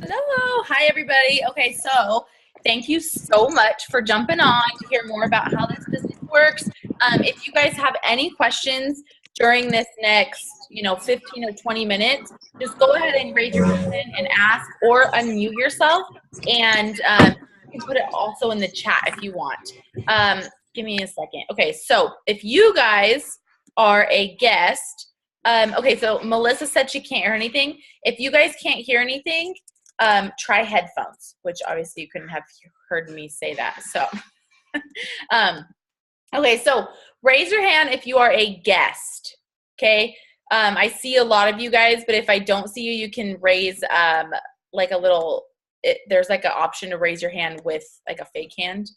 Hello. Hi, everybody. Okay, so thank you so much for jumping on to hear more about how this business works. If you guys have any questions during this next, 15 or 20 minutes, just go ahead and raise your hand and ask or unmute yourself. And you can put it also in the chat if you want. Give me a second. Okay, so if you guys are a guest, okay, so Melissa said she can't hear anything. If you guys can't hear anything, try headphones, which obviously you couldn't have heard me say that. So, okay, so raise your hand if you are a guest. Okay, I see a lot of you guys, but if I don't see you, you can raise like a little. There's like an option to raise your hand with like a fake hand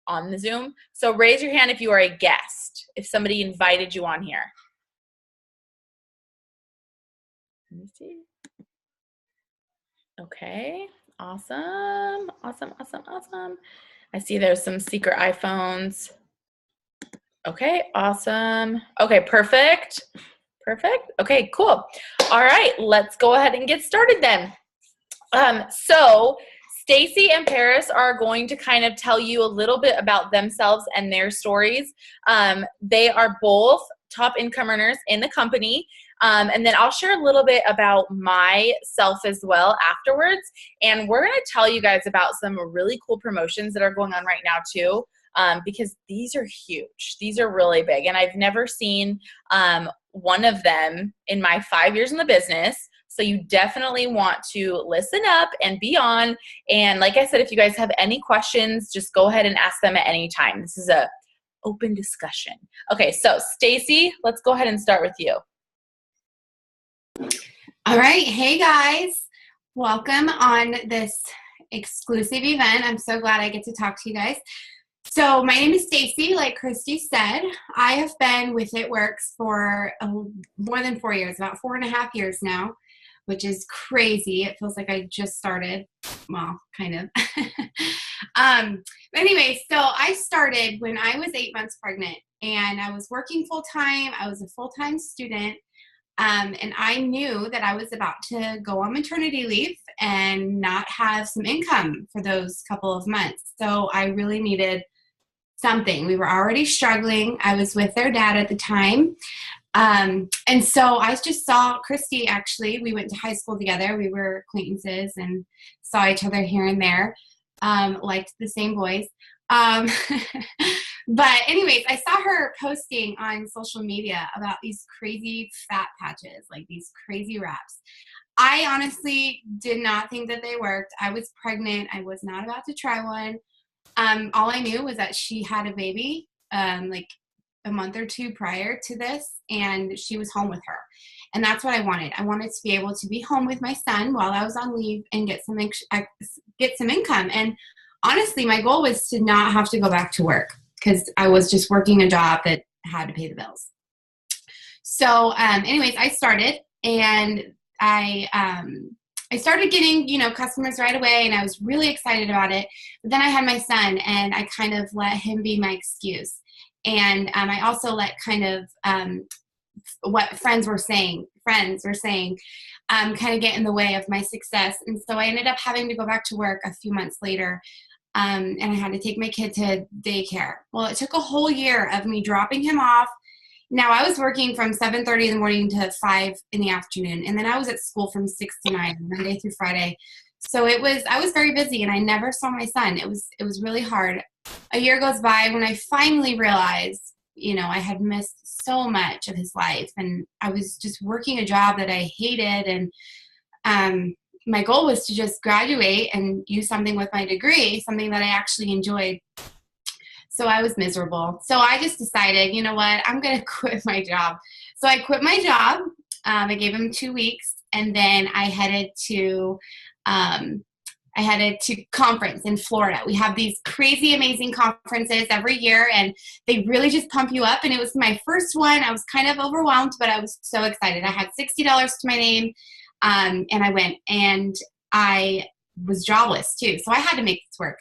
on the Zoom. So raise your hand if you are a guest. If somebody invited you on here. Let me see. Okay, awesome. I see there's some secret iPhones. Okay, awesome. Okay, perfect. Okay, cool. All right, let's go ahead and get started then. So Stacy and Paris are going to kind of tell you a little bit about themselves and their stories. They are both top income earners in the company. And then I'll share a little bit about myself as well afterwards. And we're going to tell you guys about some really cool promotions that are going on right now too, because these are huge. These are really big. And I've never seen one of them in my 5 years in the business. So you definitely want to listen up and be on. And like I said, if you guys have any questions, just go ahead and ask them at any time. This is a open discussion. Okay, so Stacy, let's go ahead and start with you. All right. Hey, guys. Welcome on this exclusive event. I'm so glad I get to talk to you guys. So my name is Stacy, like Christy said. I have been with It Works for more than 4 years, about 4.5 years now, which is crazy. It feels like I just started. Well, kind of. But anyway, so I started when I was 8 months pregnant, and I was working full-time. I was a full-time student. And I knew that I was about to go on maternity leave and not have some income for those couple of months. So I really needed something. We were already struggling. I was with their dad at the time. And so I just saw Christy, actually. We went to high school together. We were acquaintances and saw each other here and there, liked the same boys. But anyways, I saw her posting on social media about these crazy fat patches, like these crazy wraps. I honestly did not think that they worked. I was pregnant. I was not about to try one. All I knew was that she had a baby like a month or two prior to this, and she was home with her. And that's what I wanted. I wanted to be able to be home with my son while I was on leave and get some income. And honestly, my goal was to not have to go back to work, because I was just working a job that had to pay the bills. So anyways, I started, and I started getting, customers right away, and I was really excited about it. But then I had my son, and I kind of let him be my excuse. And I also let kind of what friends were saying kind of get in the way of my success. And so I ended up having to go back to work a few months later. And I had to take my kid to daycare. Well, it took a whole year of me dropping him off. Now, I was working from 7:30 in the morning to 5 in the afternoon. And then I was at school from 6 to 9, Monday through Friday. So I was very busy, and I never saw my son. It was really hard. A year goes by when I finally realized, I had missed so much of his life. And I was just working a job that I hated. And my goal was to just graduate and use something with my degree, something that I actually enjoyed. So I was miserable. So I just decided, you know what, I'm going to quit my job. So I quit my job. I gave him 2 weeks, and then I headed to conference in Florida. We have these crazy, amazing conferences every year, and they really just pump you up. And it was my first one. I was kind of overwhelmed, but I was so excited. I had $60 to my name. And I went, and I was jobless too. So I had to make this work.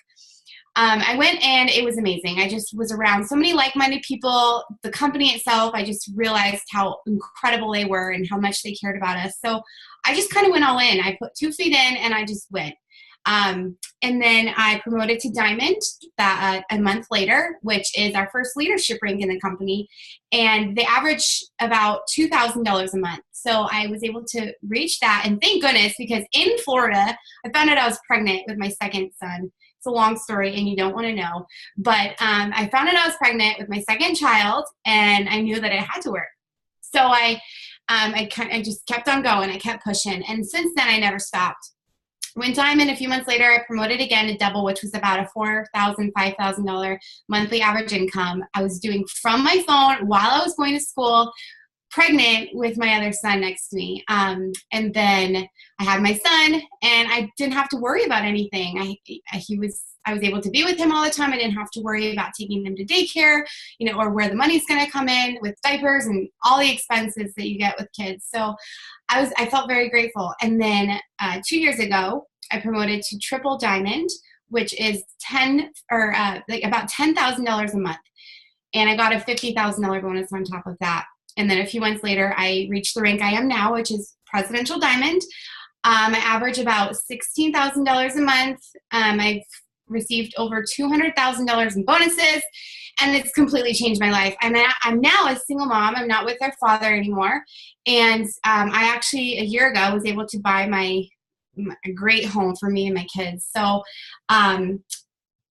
I went and it was amazing. I just was around so many like-minded people. The company itself, I just realized how incredible they were and how much they cared about us. So I just kind of went all in. I put 2 feet in and I just went. And then I promoted to Diamond that a month later, which is our first leadership rank in the company. And they average about $2,000 a month. So I was able to reach that. And thank goodness, because in Florida, I found out I was pregnant with my second son. It's a long story and you don't want to know. But I found out I was pregnant with my second child and I knew that I had to work. So I just kept on going. I kept pushing. And since then, I never stopped. Went Diamond a few months later, I promoted again to double, which was about a $4,000, $5,000 monthly average income. I was doing from my phone while I was going to school, pregnant with my other son next to me. And then I had my son and I didn't have to worry about anything. I was able to be with him all the time. I didn't have to worry about taking him to daycare, or where the money's going to come in with diapers and all the expenses that you get with kids. So I felt very grateful. And then 2 years ago, I promoted to triple diamond, which is about $10,000 a month. And I got a $50,000 bonus on top of that. And then a few months later, I reached the rank I am now, which is presidential diamond. I average about $16,000 a month. I've received over $200,000 in bonuses, and it's completely changed my life. I'm now a single mom. I'm not with their father anymore. And I actually, a year ago, was able to buy a great home for me and my kids. So,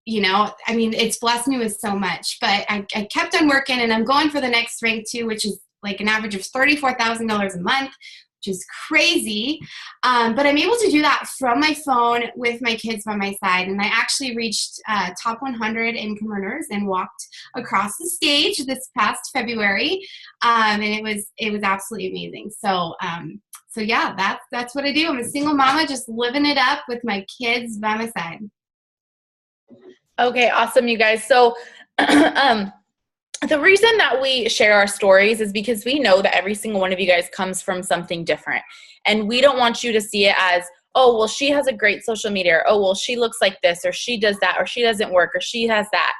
it's blessed me with so much. But I kept on working, and I'm going for the next rank too, which is like an average of $34,000 a month, which is crazy. But I'm able to do that from my phone with my kids by my side. And I actually reached top 100 income earners and walked across the stage this past February. And it was absolutely amazing. So yeah, that's what I do. I'm a single mama, just living it up with my kids by my side. Okay, awesome, you guys. So the reason that we share our stories is because we know that every single one of you guys comes from something different. And we don't want you to see it as, oh, well, she has a great social media, or, oh, well, she looks like this, or she does that, or she doesn't work, or she has that.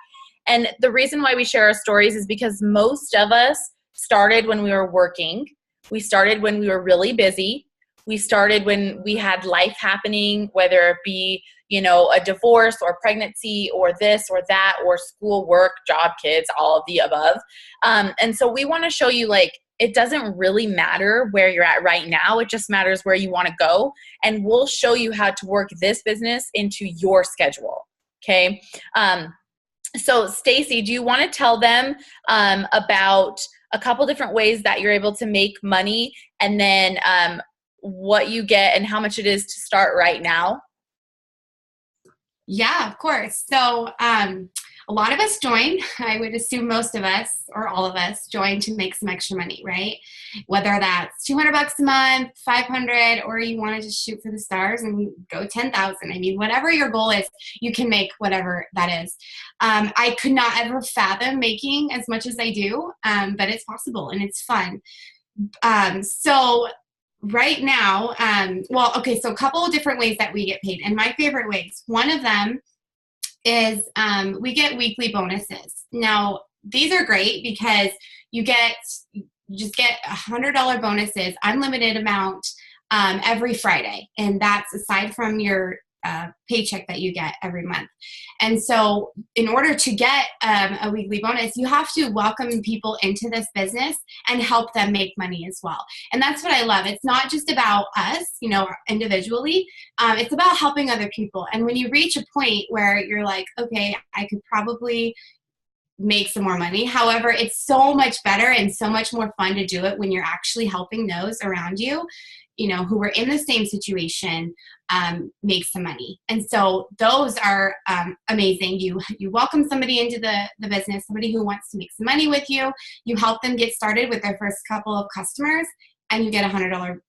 And the reason why we share our stories is because most of us started when we were working. We started when we were really busy. We started when we had life happening, whether it be, a divorce or pregnancy or this or that or school, work, job, kids, all of the above. And so we want to show you, it doesn't really matter where you're at right now. It just matters where you want to go. And we'll show you how to work this business into your schedule. Okay. So Stacy, do you want to tell them about a couple different ways that you're able to make money, and then what you get and how much it is to start right now? Yeah, of course. So a lot of us join. I would assume most of us or all of us join to make some extra money, right? Whether that's $200 a month, 500, or you want to just shoot for the stars and go 10,000. I mean, whatever your goal is, you can make whatever that is. I could not ever fathom making as much as I do, but it's possible and it's fun. So right now, so a couple of different ways that we get paid, and my favorite ways. One of them is we get weekly bonuses. Now, these are great because you just get $100 bonuses, unlimited amount every Friday, and that's aside from your paycheck that you get every month. And so in order to get a weekly bonus, you have to welcome people into this business and help them make money as well. And that's what I love. It's not just about us, individually. It's about helping other people. And when you reach a point where you're like, okay, I could probably make some more money. However, it's so much better and so much more fun to do it when you're actually helping those around you, who are in the same situation, make some money. And so those are amazing. You welcome somebody into the business, somebody who wants to make some money with you. You help them get started with their first couple of customers, and you get a $100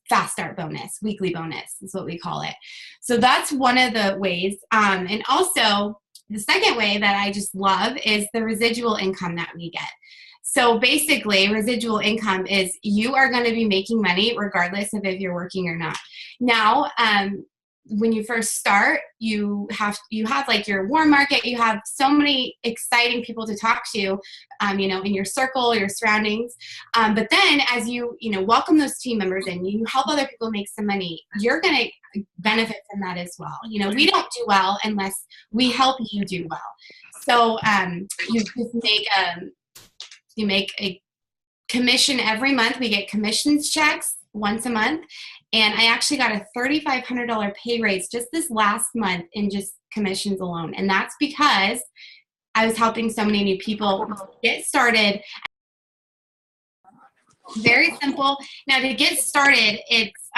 fast start bonus, weekly bonus is what we call it. So that's one of the ways. And also the second way that I just love is the residual income that we get. So basically, residual income is you are going to be making money regardless of if you're working or not. Now, when you first start, you have like your warm market, you have so many exciting people to talk to, in your circle, your surroundings. But then as you welcome those team members and you help other people make some money, you're going to benefit from that as well. We don't do well unless we help you do well. So you just make a commission every month. We get commissions checks once a month. And I actually got a $3,500 pay raise just this last month in just commissions alone. And that's because I was helping so many new people get started. Very simple. Now to get started, it's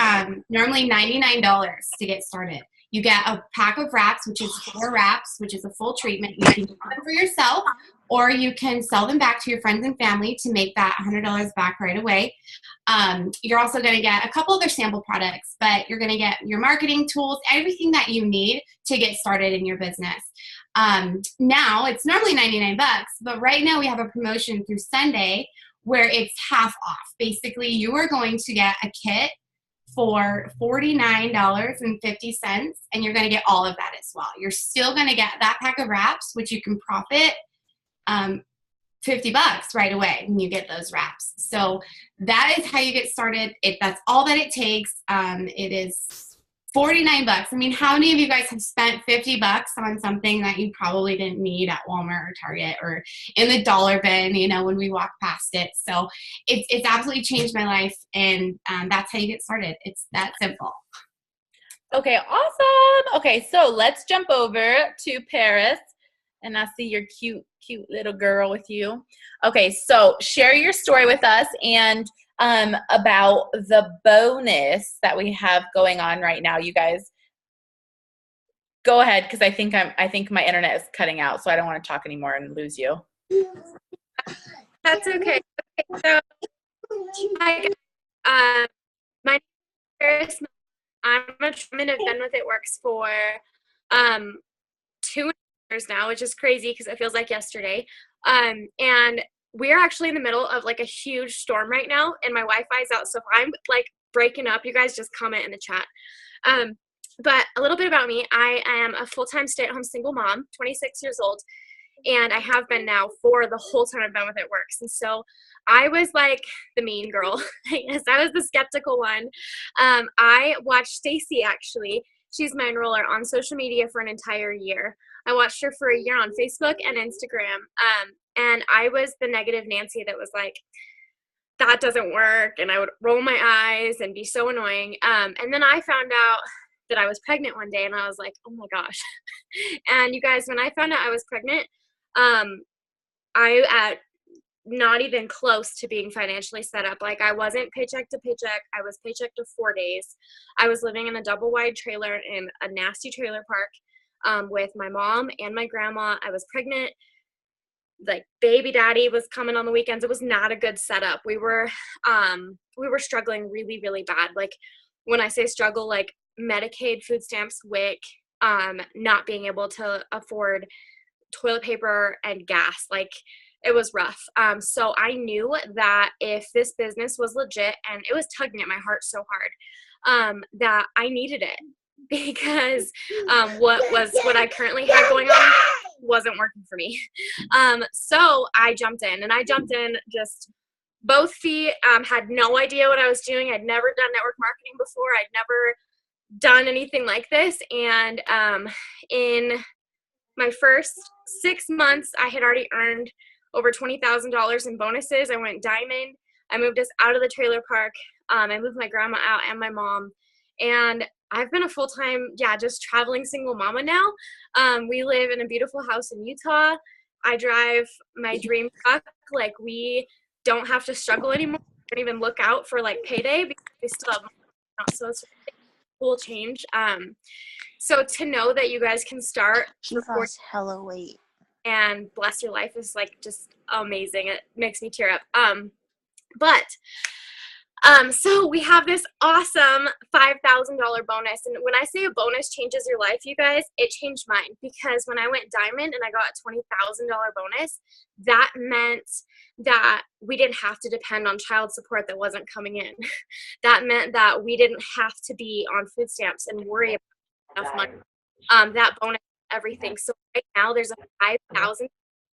normally $99 to get started. You get a pack of wraps, which is 4 wraps, which is a full treatment. You can do them for yourself, or you can sell them back to your friends and family to make that $100 back right away. You're also going to get a couple other sample products, but you're going to get your marketing tools, everything that you need to get started in your business. Now it's normally $99, but right now we have a promotion through Sunday where it's half off. Basically, you are going to get a kit for $49.50, and you're going to get all of that as well. You're still going to get that pack of wraps, which you can profit $50 right away when you get those wraps. So that is how you get started. That's all that it takes. It is $49. I mean, how many of you guys have spent $50 on something that you probably didn't need at Walmart or Target or in the dollar bin, when we walk past it? So it's absolutely changed my life, and that's how you get started. It's that simple. Okay, awesome. Okay, so let's jump over to Paris, and I see your cute little girl with you. Okay, so share your story with us and about the bonus that we have going on right now. You guys go ahead, because I think my internet is cutting out, so I don't want to talk anymore and lose you. That's okay. So hi, my name is Paris. I'm a treatment. I've been with It Works for 2 years now, which is crazy because it feels like yesterday. And we're actually in the middle of like a huge storm right now, and my Wi-Fi is out. So if I'm like breaking up, you guys just comment in the chat. But a little bit about me. I am a full-time stay-at-home single mom, 26 years old, and I have been now for the whole time I've been with It Works. And so I was like the mean girl. Yes, I was the skeptical one. I watched Stacy, actually. She's my enroller, on social media for an entire year. I watched her for a year on Facebook and Instagram. And I was the negative Nancy that was like, that doesn't work. And I would roll my eyes and be so annoying. And then I found out that I was pregnant one day, and I was like, oh my gosh. And you guys, when I found out I was pregnant, I not even close to being financially set up. Like, I wasn't paycheck to paycheck. I was paycheck to 4 days. I was living in a double wide trailer in a nasty trailer park with my mom and my grandma. I was pregnant. Like, baby daddy was coming on the weekends. It was not a good setup. We were struggling really, really bad. Like, when I say struggle, like Medicaid, food stamps, WIC, not being able to afford toilet paper and gas. Like, it was rough. So I knew that if this business was legit, and it was tugging at my heart so hard, that I needed it, because what I currently had going on wasn't working for me. So I jumped in just both feet, had no idea what I was doing. I'd never done network marketing before. I'd never done anything like this. And in my first 6 months, I had already earned over $20,000 in bonuses. I went diamond. I moved us out of the trailer park. I moved my grandma out and my mom. And I've been a full-time, just traveling single mama now. We live in a beautiful house in Utah. I drive my dream truck. Like, we don't have to struggle anymore. We don't even look out for like payday because we still have money. So it's a cool change. So to know that you guys can start hella weight and bless your life is like just amazing. It makes me tear up. So we have this awesome $5,000 bonus. And when I say a bonus changes your life, you guys, it changed mine, because when I went diamond and I got a $20,000 bonus, that meant that we didn't have to depend on child support that wasn't coming in. That meant that we didn't have to be on food stamps and worry about enough money. That bonus, everything. So right now there's a 5,000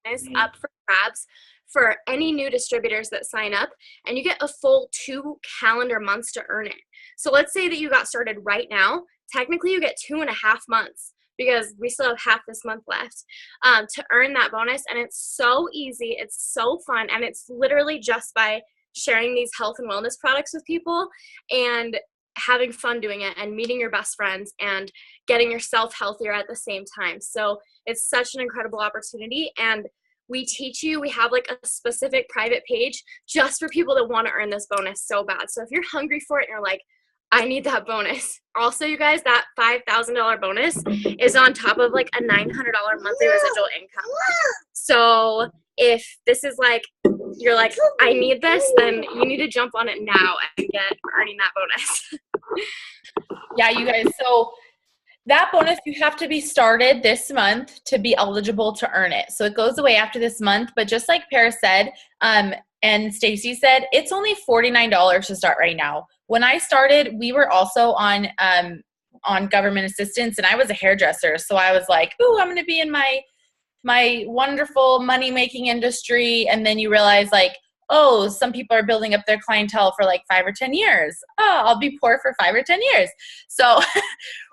bonus up for grabs for any new distributors that sign up, and you get a full 2 calendar months to earn it. So let's say that you got started right now. Technically, you get 2.5 months because we still have half this month left to earn that bonus. And it's so easy. It's so fun. And it's literally just by sharing these health and wellness products with people and having fun doing it and meeting your best friends and getting yourself healthier at the same time. So it's such an incredible opportunity. And we teach you, we have like a specific private page just for people that want to earn this bonus so bad. So if you're hungry for it and you're like, I need that bonus. Also, you guys, that $5,000 bonus is on top of like a $900 monthly residual income. So if this is like, you're like, I need this, then you need to jump on it now and get earning that bonus. Yeah, you guys. So that bonus, you have to be started this month to be eligible to earn it. So it goes away after this month. But just like Paris said, and Stacy said, it's only $49 to start right now. When I started, we were also on government assistance, and I was a hairdresser. So I was like, ooh, I'm going to be in my wonderful money-making industry. And then you realize like, oh, some people are building up their clientele for like 5 or 10 years. Oh, I'll be poor for 5 or 10 years. So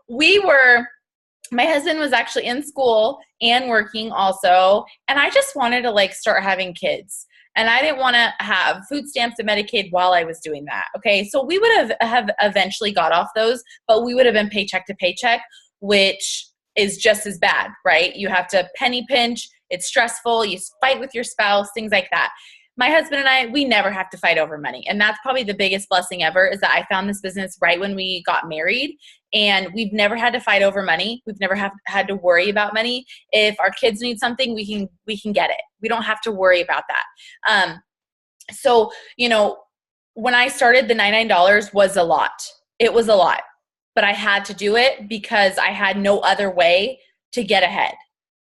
my husband was actually in school and working also. And I just wanted to like start having kids. And I didn't want to have food stamps and Medicaid while I was doing that. Okay. So we would have eventually got off those, but we would have been paycheck to paycheck, which is just as bad, right? You have to penny pinch. It's stressful. You fight with your spouse, things like that. My husband and I, we never have to fight over money. And that's probably the biggest blessing ever, is that I found this business right when we got married, and we've never had to fight over money. We've never had to worry about money. If our kids need something, we can get it. We don't have to worry about that. So, you know, when I started, the $99 was a lot. It was a lot, but I had to do it because I had no other way to get ahead,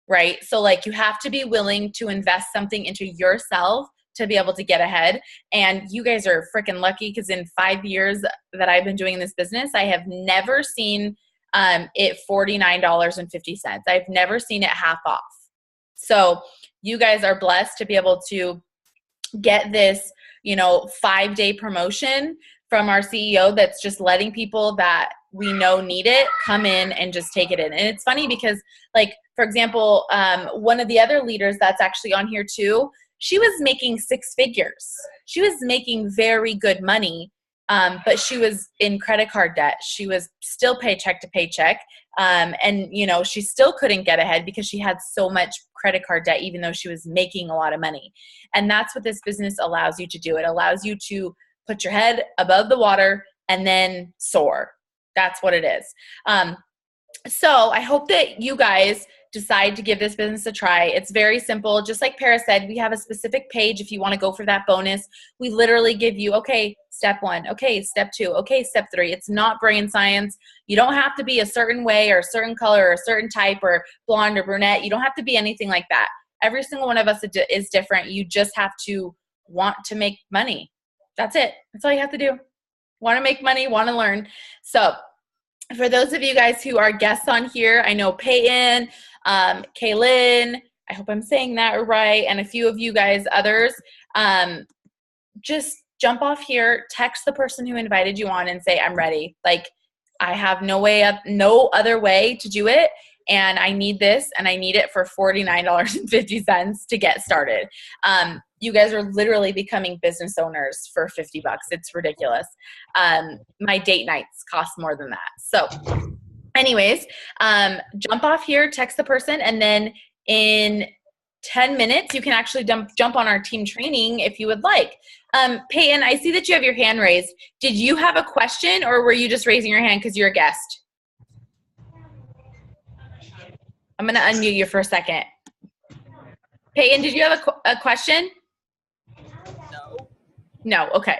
right? So like, you have to be willing to invest something into yourself to be able to get ahead. And you guys are freaking lucky, because in 5 years that I've been doing this business, I have never seen it $49.50. I've never seen it half off. So you guys are blessed to be able to get this, 5-day promotion from our CEO that's just letting people that we know need it come in and just take it in. And it's funny because, like, for example, one of the other leaders that's actually on here too, she was making 6 figures. She was making very good money, but she was in credit card debt. She was still paycheck to paycheck. And, she still couldn't get ahead because she had so much credit card debt, even though she was making a lot of money. And that's what this business allows you to do. It allows you to put your head above the water and then soar. That's what it is. So I hope that you guys decide to give this business a try. It's very simple. Just like Paris said, we have a specific page if you want to go for that bonus. We literally give you, okay, step 1, okay, step 2, okay, step 3. It's not brain science. You don't have to be a certain way or a certain color or a certain type or blonde or brunette. You don't have to be anything like that. Every single one of us is different. You just have to want to make money. That's it. That's all you have to do. Want to make money, want to learn. So for those of you guys who are guests on here, I know Peyton, Kaylin, I hope I'm saying that right, and a few of you guys others, just jump off here, text the person who invited you on and say, I'm ready. Like, I have no other way to do it, and I need this, and I need it for $49.50 to get started. You guys are literally becoming business owners for $50. It's ridiculous. My date nights cost more than that. So anyways, jump off here, text the person, and then in 10 minutes, you can actually jump on our team training if you would like. Peyton, I see that you have your hand raised. Did you have a question, or were you just raising your hand because you're a guest? I'm going to unmute you for a second. Peyton, did you have a question? No. Okay.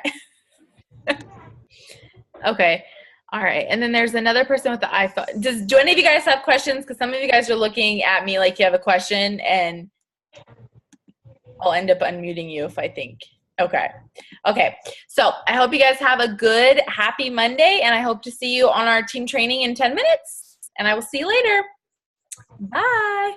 Okay. All right. And then there's another person with the iPhone. Do any of you guys have questions? Because some of you guys are looking at me like you have a question, and I'll end up unmuting you if I think. Okay. Okay. So I hope you guys have a good, happy Monday, and I hope to see you on our team training in 10 minutes. And I will see you later. Bye.